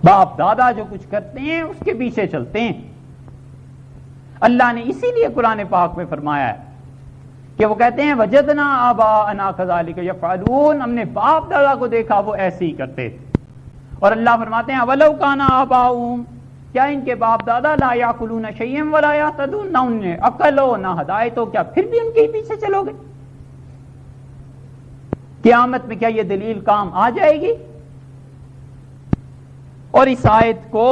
باپ دادا جو کچھ کرتے ہیں اس کے پیچھے چلتے ہیں۔ اللہ نے اسی لیے قرآن پاک میں فرمایا ہے کہ وہ کہتے ہیں وجدنا آباءنا کذالک یفعلون، ہم نے باپ دادا کو دیکھا وہ ایسے ہی کرتے تھے۔ اور اللہ فرماتے ہیں اولو کان آباؤہم، کیا ان کے باپ دادا لا یعقلون شیئا ولا یہتدون، نہ انہیں عقل ہو نہ ہدایت ہو، کیا پھر بھی ان کے ہی پیچھے چلو گے؟ قیامت میں کیا یہ دلیل کام آ جائے گی؟ اور اس آیت کو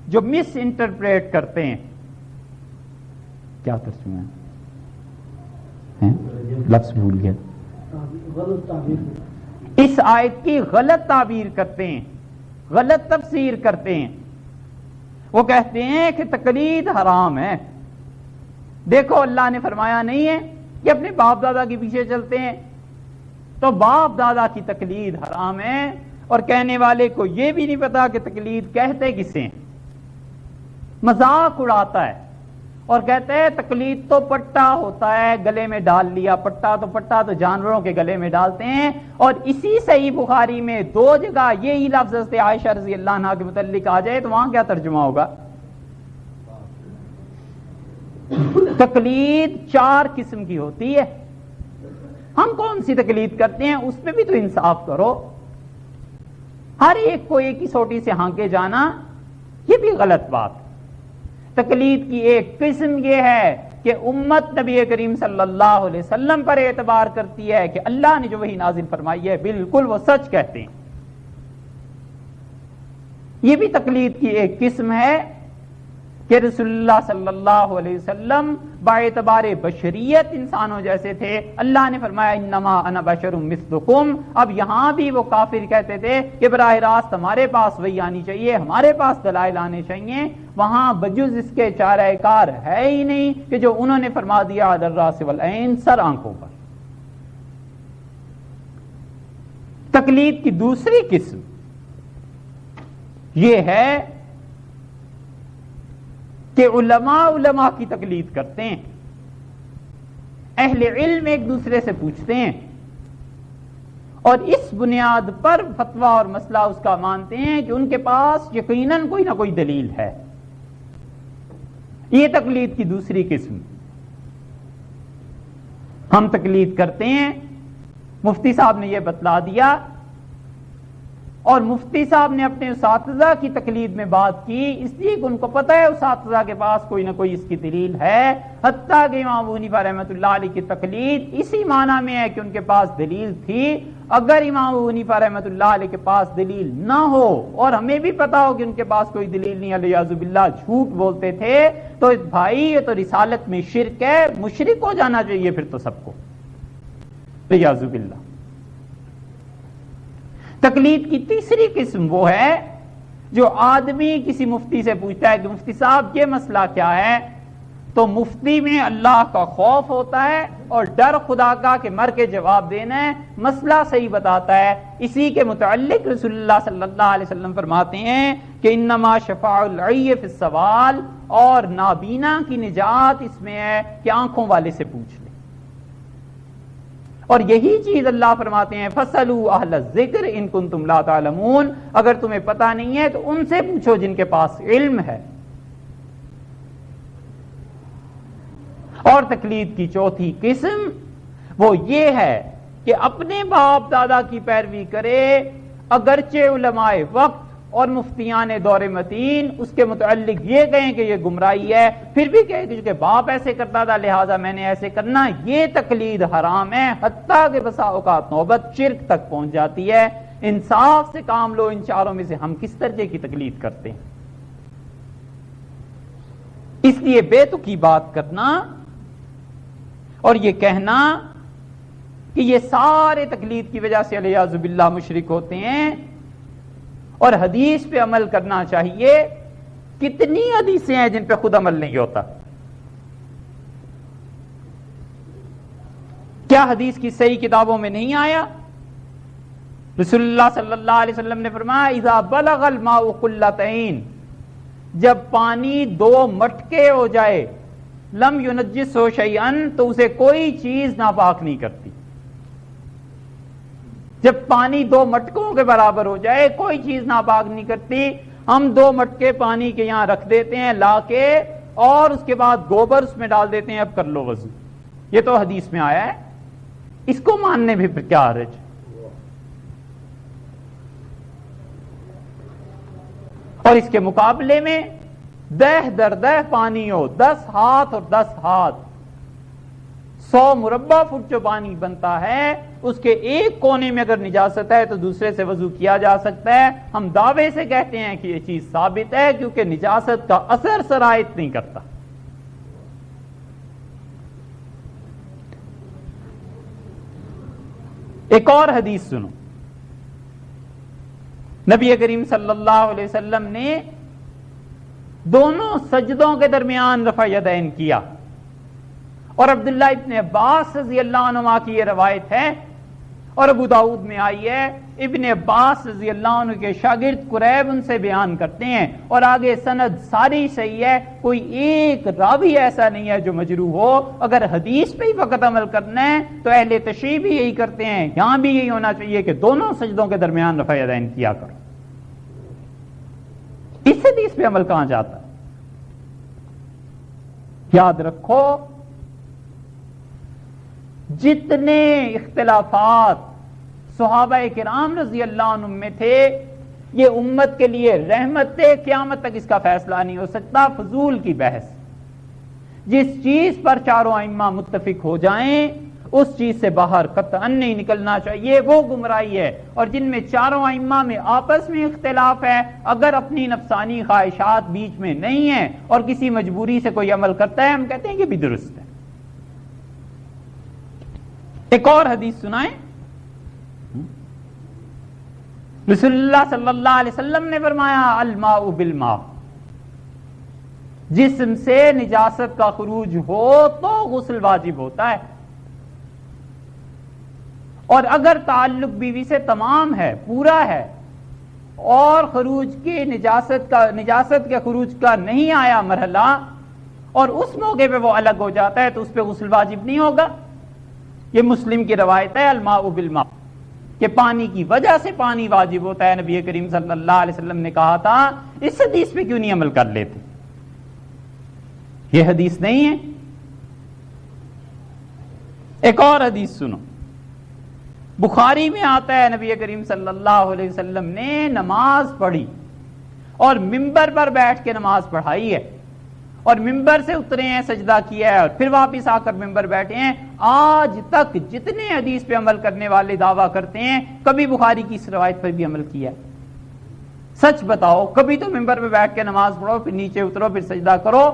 جو مس انٹرپریٹ کرتے ہیں، کیا ترجمہ ہے؟ لفظ بھول گیا، اس آیت کی غلط تعبیر کرتے ہیں، غلط تفسیر کرتے ہیں۔ وہ کہتے ہیں کہ تقلید حرام ہے۔ دیکھو اللہ نے فرمایا نہیں ہے کہ اپنے باپ دادا کے پیچھے چلتے ہیں، تو باپ دادا کی تقلید حرام ہے، اور کہنے والے کو یہ بھی نہیں پتا کہ تقلید کہتے کسے ہیں، مذاق اڑاتا ہے اور کہتے ہیں تقلید تو پٹا ہوتا ہے گلے میں ڈال لیا، پٹا تو جانوروں کے گلے میں ڈالتے ہیں۔ اور اسی صحیح بخاری میں 2 جگہ یہی لفظ حضرت عائشہ رضی اللہ عنہا کے متعلق آ جائے تو وہاں کیا ترجمہ ہوگا؟ تقلید 4 قسم کی ہوتی ہے، ہم کون سی تقلید کرتے ہیں اس میں بھی تو انصاف کرو۔ ہر ایک کو ایک ہی سوٹی سے ہانکے جانا یہ بھی غلط بات۔ تقلید کی ایک قسم یہ ہے کہ امت نبی کریم صلی اللہ علیہ وسلم پر اعتبار کرتی ہے کہ اللہ نے جو وحی نازل فرمائی ہے بالکل وہ سچ کہتے ہیں، یہ بھی تقلید کی ایک قسم ہے کہ رسول اللہ صلی اللہ علیہ وسلم باعتبار بشریت انسانوں جیسے تھے۔ اللہ نے فرمایا انما انا بشر مثلکم، اب یہاں بھی وہ کافر کہتے تھے کہ براہ راست ہمارے پاس وحی آنی چاہیے، ہمارے پاس دلائل آنے چاہیے، وہاں بجز اس کے چارہ کار ہے ہی نہیں کہ جو انہوں نے فرما دیا علی الراس والعین، سر آنکھوں پر۔ تقلید کی دوسری قسم یہ ہے کہ علماء کی تقلید کرتے ہیں، اہل علم ایک دوسرے سے پوچھتے ہیں اور اس بنیاد پر فتویٰ اور مسئلہ اس کا مانتے ہیں کہ ان کے پاس یقیناً کوئی نہ کوئی دلیل ہے۔ یہ تقلید کی دوسری قسم۔ ہم تقلید کرتے ہیں، مفتی صاحب نے یہ بتلا دیا، اور مفتی صاحب نے اپنے اساتذہ کی تقلید میں بات کی اس لیے کہ ان کو پتہ ہے اساتذہ کے پاس کوئی نہ کوئی اس کی دلیل ہے، حتیٰ کہ امام ابو حنیفہ رحمۃ اللہ علیہ کی تقلید اسی معنی میں ہے کہ ان کے پاس دلیل تھی۔ اگر امام ابو حنیفہ رحمۃ اللہ علیہ کے پاس دلیل نہ ہو اور ہمیں بھی پتا ہو کہ ان کے پاس کوئی دلیل نہیں، علیہ باللہ جھوٹ بولتے تھے، تو بھائی یہ تو رسالت میں شرک ہے، مشرک ہو جانا چاہیے پھر تو سب کو، علیہ باللہ۔ تقلید کی تیسری قسم وہ ہے جو آدمی کسی مفتی سے پوچھتا ہے کہ مفتی صاحب یہ مسئلہ کیا ہے، تو مفتی میں اللہ کا خوف ہوتا ہے اور ڈر خدا کا کہ مر کے جواب دینا ہے، مسئلہ صحیح بتاتا ہے۔ اسی کے متعلق رسول اللہ صلی اللہ علیہ وسلم فرماتے ہیں کہ انما شفاع العی فی السوال، اور نابینا کی نجات اس میں ہے کہ آنکھوں والے سے پوچھ لے۔ اور یہی چیز اللہ فرماتے ہیں فَاسْأَلُوا أَهْلَ الذِّكْرِ إِن كُنتُمْ لَا تَعْلَمُونَ، اگر تمہیں پتہ نہیں ہے تو ان سے پوچھو جن کے پاس علم ہے۔ اور تقلید کی چوتھی قسم وہ یہ ہے کہ اپنے باپ دادا کی پیروی کرے، اگرچہ علماء وقت اور مفتیان دور متین اس کے متعلق یہ کہیں کہ یہ گمراہی ہے، پھر بھی کہیں کہ چونکہ باپ ایسے کرتا تھا لہٰذا میں نے ایسے کرنا، یہ تقلید حرام ہے، حتیٰ کہ بسا اوقات نوبت شرک تک پہنچ جاتی ہے۔ انصاف سے کام لو، ان چاروں میں سے ہم کس درجے کی تقلید کرتے ہیں؟ اس لیے بے تکی بات کرنا اور یہ کہنا کہ یہ سارے تقلید کی وجہ سے علیہ باللہ مشرک ہوتے ہیں اور حدیث پہ عمل کرنا چاہیے، کتنی حدیثیں ہیں جن پہ خود عمل نہیں ہوتا؟ کیا حدیث کی صحیح کتابوں میں نہیں آیا؟ رسول اللہ صلی اللہ علیہ وسلم نے فرمایا اذا بلغ الماء قلتین، جب پانی 2 مٹکے ہو جائے، لم ينجسه شیئا، تو اسے کوئی چیز ناپاک نہیں کرتی۔ جب پانی 2 مٹکوں کے برابر ہو جائے، کوئی چیز ناپاک نہیں کرتی، ہم 2 مٹکے پانی کے یہاں رکھ دیتے ہیں لا کے، اور اس کے بعد گوبر اس میں ڈال دیتے ہیں، اب کر لو وضو۔ یہ تو حدیث میں آیا ہے، اس کو ماننے میں پھر کیا حرج؟ اور اس کے مقابلے میں دہ در دہ پانی ہو، 10 ہاتھ اور 10 ہاتھ، 100 مربع فٹ جو پانی بنتا ہے، اس کے ایک کونے میں اگر نجاست ہے تو دوسرے سے وضو کیا جا سکتا ہے۔ ہم دعوے سے کہتے ہیں کہ یہ چیز ثابت ہے، کیونکہ نجاست کا اثر سرایت نہیں کرتا۔ ایک اور حدیث سنو، نبی کریم صلی اللہ علیہ وسلم نے دونوں سجدوں کے درمیان رفع یدین کیا، اور عبداللہ ابن عباس رضی اللہ عنہ کی یہ روایت ہے، اور ابو داؤد میں آئی ہے، ابن عباس رضی اللہ عنہ کے شاگرد قریب ان سے بیان کرتے ہیں، اور آگے سند ساری صحیح ہے، کوئی ایک راوی ایسا نہیں ہے جو مجروح ہو۔ اگر حدیث پہ ہی فقط عمل کرنا ہے تو اہل تشریح بھی یہی کرتے ہیں، یہاں بھی یہی ہونا چاہیے کہ دونوں سجدوں کے درمیان رفع یدین کیا کرو۔ اس حدیث پہ عمل کہاں جاتا ہے؟ یاد رکھو، جتنے اختلافات صحابہ کرام رضی اللہ عنہ میں تھے، یہ امت کے لیے رحمت تھے، قیامت تک اس کا فیصلہ نہیں ہو سکتا، فضول کی بحث۔ جس چیز پر چاروں ائمہ متفق ہو جائیں اس چیز سے باہر قطعاً نہیں نکلنا چاہیے، وہ گمراہی ہے۔ اور جن میں چاروں ائمہ میں آپس میں اختلاف ہے، اگر اپنی نفسانی خواہشات بیچ میں نہیں ہیں اور کسی مجبوری سے کوئی عمل کرتا ہے، ہم کہتے ہیں کہ بھی درست ہے۔ ایک اور حدیث سنائیں، رسول اللہ صلی اللہ علیہ وسلم نے فرمایا الماء بالماء، جسم سے نجاست کا خروج ہو تو غسل واجب ہوتا ہے، اور اگر تعلق بیوی سے تمام ہے، پورا ہے، اور خروج کی نجاست کے خروج کا نہیں آیا مرحلہ، اور اس موقع پہ وہ الگ ہو جاتا ہے تو اس پہ غسل واجب نہیں ہوگا۔ یہ مسلم کی روایت ہے الماء بالماء، کہ پانی کی وجہ سے پانی واجب ہوتا ہے۔ نبی کریم صلی اللہ علیہ وسلم نے کہا تھا، اس حدیث پہ کیوں نہیں عمل کر لیتے؟ یہ حدیث نہیں ہے۔ ایک اور حدیث سنو، بخاری میں آتا ہے نبی کریم صلی اللہ علیہ وسلم نے نماز پڑھی اور ممبر پر بیٹھ کے نماز پڑھائی ہے، اور ممبر سے اترے ہیں، سجدہ کیا ہے، اور پھر واپس آ کر ممبر بیٹھے ہیں۔ آج تک جتنے حدیث پہ عمل کرنے والے دعویٰ کرتے ہیں، کبھی بخاری کی اس روایت پر بھی عمل کیا ہے؟ سچ بتاؤ، کبھی تو ممبر پہ بیٹھ کے نماز پڑھو، پھر نیچے اترو، پھر سجدہ کرو۔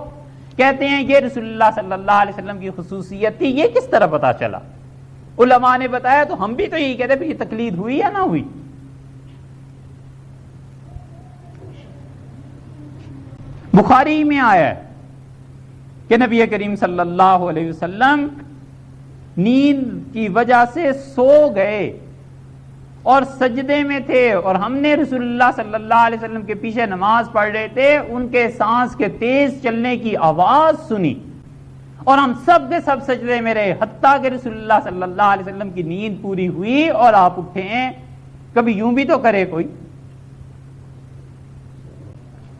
کہتے ہیں یہ رسول اللہ صلی اللہ علیہ وسلم کی خصوصیت تھی۔ یہ کس طرح پتا چلا؟ علماء نے بتایا تو ہم بھی تو یہی کہتے ہیں، پھر یہ تقلید ہوئی یا نہ ہوئی؟ بخاری میں آیا ہے کہ نبی کریم صلی اللہ علیہ وسلم نیند کی وجہ سے سو گئے اور سجدے میں تھے، اور ہم نے رسول اللہ صلی اللہ علیہ وسلم کے پیچھے نماز پڑھ رہے تھے، ان کے سانس کے تیز چلنے کی آواز سنی، اور ہم سب کے سب سجدے میں رہے، حتیٰ کہ رسول اللہ صلی اللہ علیہ وسلم کی نیند پوری ہوئی اور آپ اٹھے ہیں۔ کبھی یوں بھی تو کرے کوئی۔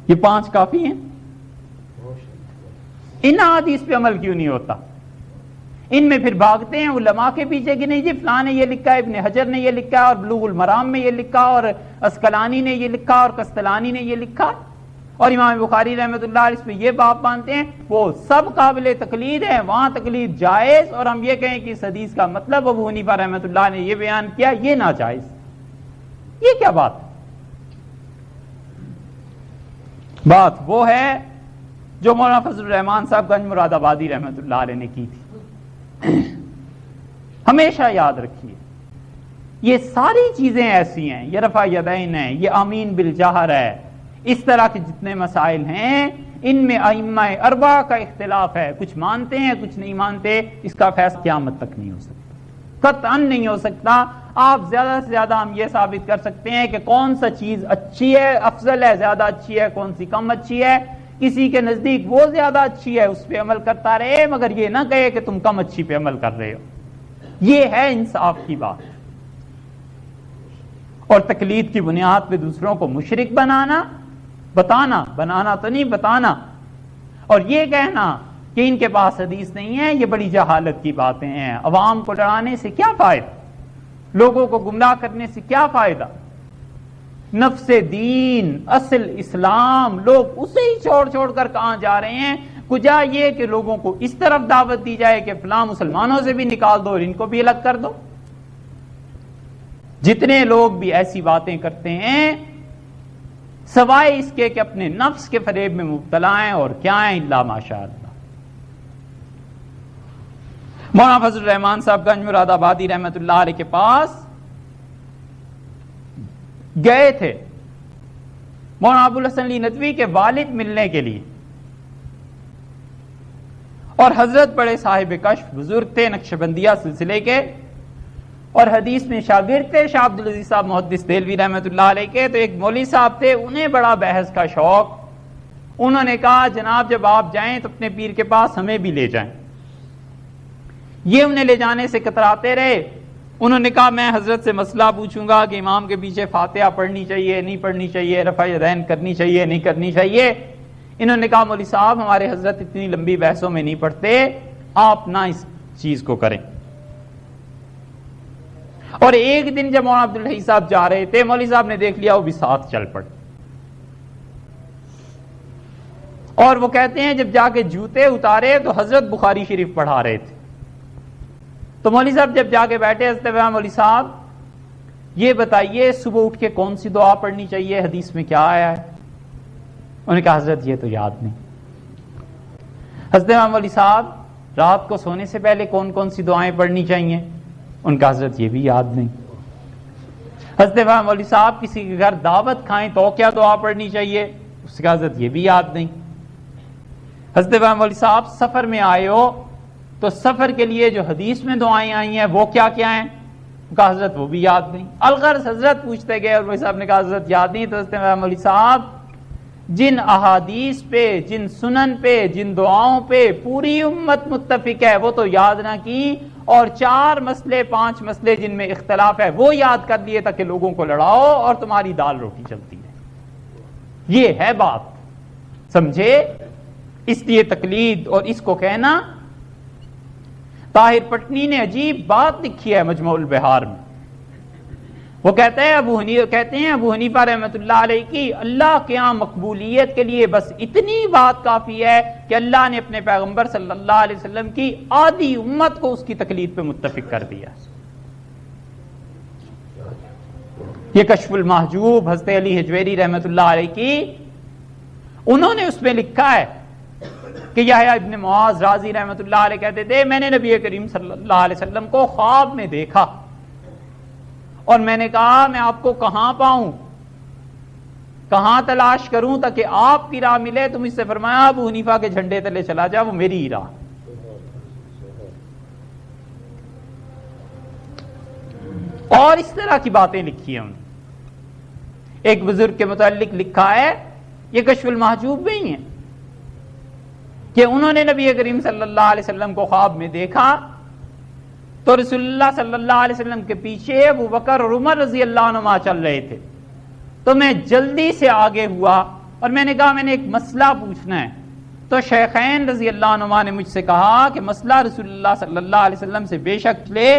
یہ 5 کافی ہیں؟ ان حدیث پہ عمل کیوں نہیں ہوتا؟ ان میں پھر بھاگتے ہیں علماء کے پیچھے کہ نہیں جی فلاں نے یہ لکھا ہے، ابن حجر نے یہ لکھا اور بلوغ المرام میں یہ لکھا، اور اسقلانی نے یہ لکھا، اور قسطلانی نے یہ لکھا، اور امام بخاری رحمۃ اللہ علیہ اس پہ یہ باب مانتے ہیں۔ وہ سب قابل تقلید ہیں، وہاں تقلید جائز، اور ہم یہ کہیں کہ اس حدیث کا مطلب ابو حنیفہ رحمۃ اللہ نے یہ بیان کیا، یہ ناجائز۔ یہ کیا بات ہے؟ بات وہ ہے جو مولانا فضل الرحمان صاحب گنج مراد آبادی رحمۃ اللہ علیہ نے کی تھی۔ ہمیشہ یاد رکھیے، یہ ساری چیزیں ایسی ہیں، یہ رفع یدین ہے، یہ آمین بالجہر ہے، اس طرح کے جتنے مسائل ہیں ان میں ائمہ اربعہ کا اختلاف ہے، کچھ مانتے ہیں کچھ نہیں مانتے، اس کا فیصلہ قیامت تک نہیں ہو سکتا، قطعاً نہیں ہو سکتا۔ آپ زیادہ سے زیادہ ہم یہ ثابت کر سکتے ہیں کہ کون سا چیز اچھی ہے، افضل ہے، زیادہ اچھی ہے، کون سی کم اچھی ہے۔ کسی کے نزدیک وہ زیادہ اچھی ہے، اس پہ عمل کرتا رہے، مگر یہ نہ کہے کہ تم کم اچھی پہ عمل کر رہے ہو۔ یہ ہے انصاف کی بات۔ اور تقلید کی بنیاد پہ دوسروں کو مشرک بنانا تو نہیں بتانا، اور یہ کہنا کہ ان کے پاس حدیث نہیں ہے، یہ بڑی جہالت کی باتیں ہیں۔ عوام کو ڈرانے سے کیا فائدہ، لوگوں کو گمراہ کرنے سے کیا فائدہ؟ نفس دین، اصل اسلام، لوگ اسے ہی چھوڑ کر کہاں جا رہے ہیں؟ کجا یہ کہ لوگوں کو اس طرف دعوت دی جائے کہ فلاں مسلمانوں سے بھی نکال دو اور ان کو بھی الگ کر دو۔ جتنے لوگ بھی ایسی باتیں کرتے ہیں سوائے اس کے کہ اپنے نفس کے فریب میں مبتلا ہیں، اور کیا ہیں الا ماشاء اللہ۔ مولانا فضل الرحمان صاحب گنج مراد آبادی رحمت اللہ علیہ کے پاس گئے تھے مولانا ابو الحسن علی ندوی کے والد ملنے کے لیے، اور حضرت بڑے صاحب کشف بزرگ تھے نقشبندیہ سلسلے کے، اور حدیث میں شاگرد تھے شاہ عبدالعزیز صاحب محدث دہلوی رحمۃ اللہ علیہ کے۔ تو ایک مولوی صاحب تھے، انہیں بڑا بحث کا شوق، انہوں نے کہا جناب جب آپ جائیں تو اپنے پیر کے پاس ہمیں بھی لے جائیں۔ یہ انہیں لے جانے سے کتراتے رہے۔ انہوں نے کہا میں حضرت سے مسئلہ پوچھوں گا کہ امام کے پیچھے فاتحہ پڑھنی چاہیے نہیں پڑھنی چاہیے، رفع یدین کرنی چاہیے نہیں کرنی چاہیے۔ انہوں نے کہا مولوی صاحب ہمارے حضرت اتنی لمبی بحثوں میں نہیں پڑھتے، آپ نہ اس چیز کو کریں۔ اور ایک دن جب مولانا عبدالحی صاحب جا رہے تھے، مولوی صاحب نے دیکھ لیا، وہ بھی ساتھ چل پڑے، اور وہ کہتے ہیں جب جا کے جوتے اتارے تو حضرت بخاری شریف پڑھا رہے تھے۔ تو مولوی صاحب جب جا کے بیٹھے، حضرت مولوی صاحب یہ بتائیے صبح اٹھ کے کون سی دعا پڑھنی چاہیے، حدیث میں کیا آیا ہے؟ انہوں نے کہا حضرت یہ تو یاد نہیں۔ حضرت مولوی صاحب رات کو سونے سے پہلے کون کون سی دعائیں پڑھنی چاہیے؟ ان کا حضرت یہ بھی یاد نہیں۔ حضرت مولوی صاحب کسی کے گھر دعوت کھائیں تو کیا دعا پڑھنی چاہیے؟ اس کا حضرت یہ بھی یاد نہیں۔ حضرت مولوی صاحب سفر میں آئے ہو تو سفر کے لیے جو حدیث میں دعائیں آئی ہیں وہ کیا کیا ہیں؟ ان کا حضرت وہ بھی یاد نہیں۔ الغرض حضرت پوچھتے گئے اور مولوی صاحب نے کہا حضرت یاد نہیں۔ تو حضرت مولوی صاحب جن احادیث پہ، جن سنن پہ، جن دعاؤں پہ پوری امت متفق ہے وہ تو یاد نہ کی، اور 4 مسئلے 5 مسئلے جن میں اختلاف ہے وہ یاد کر لیے تاکہ لوگوں کو لڑاؤ اور تمہاری دال روٹی چلتی ہے۔ یہ ہے بات، سمجھے؟ اس لیے تقلید اور اس کو کہنا، طاہر پٹنی نے عجیب بات لکھی ہے مجموع البحار میں۔ وہ کہتے ہیں ابو حنیفہ رحمۃ اللہ علیہ کی اللہ کے ہاں مقبولیت کے لیے بس اتنی بات کافی ہے کہ اللہ نے اپنے پیغمبر صلی اللہ علیہ وسلم کی آدھی امت کو اس کی تقلید پہ متفق کر دیا۔ یہ کشف المحجوب حضرت علی حجویری رحمۃ اللہ علیہ کی، انہوں نے اس میں لکھا ہے کہ یحییٰ ابن معاذ رازی رحمۃ اللہ علیہ کہتے تھے میں نے نبی کریم صلی اللہ علیہ وسلم کو خواب میں دیکھا، اور میں نے کہا میں آپ کو کہاں پاؤں، کہاں تلاش کروں تاکہ آپ کی راہ ملے؟ تو مجھ سے فرمایا ابو حنیفہ کے جھنڈے تلے چلا جا، وہ میری ہی راہ۔ اور اس طرح کی باتیں لکھی ہیں۔ ایک بزرگ کے متعلق لکھا ہے، یہ کشف المحجوب میں ہی ہے، کہ انہوں نے نبی کریم صلی اللہ علیہ وسلم کو خواب میں دیکھا تو رسول اللہ صلی اللہ علیہ وسلم کے پیچھے ابو بکر اور عمر رضی اللہ عنہما چل رہے تھے، تو میں جلدی سے آگے ہوا اور میں نے کہا میں نے ایک مسئلہ پوچھنا ہے۔ تو شیخین رضی اللہ عنہما نے مجھ سے کہا کہ مسئلہ رسول اللہ صلی اللہ علیہ وسلم سے بے شک لے،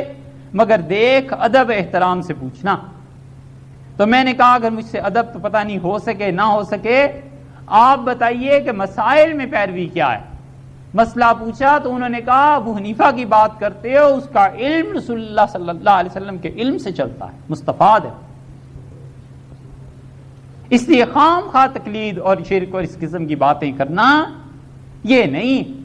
مگر دیکھ ادب احترام سے پوچھنا۔ تو میں نے کہا اگر مجھ سے ادب تو پتہ نہیں ہو سکے نہ ہو سکے، آپ بتائیے کہ مسائل میں پیروی کیا ہے؟ مسئلہ پوچھا تو انہوں نے کہا ابو حنیفہ کی بات کرتے ہو، اس کا علم رسول اللہ صلی اللہ علیہ وسلم کے علم سے چلتا ہے، مستفاد ہے۔ اس لیے خام خواہ تقلید اور شرک اور اس قسم کی باتیں کرنا یہ نہیں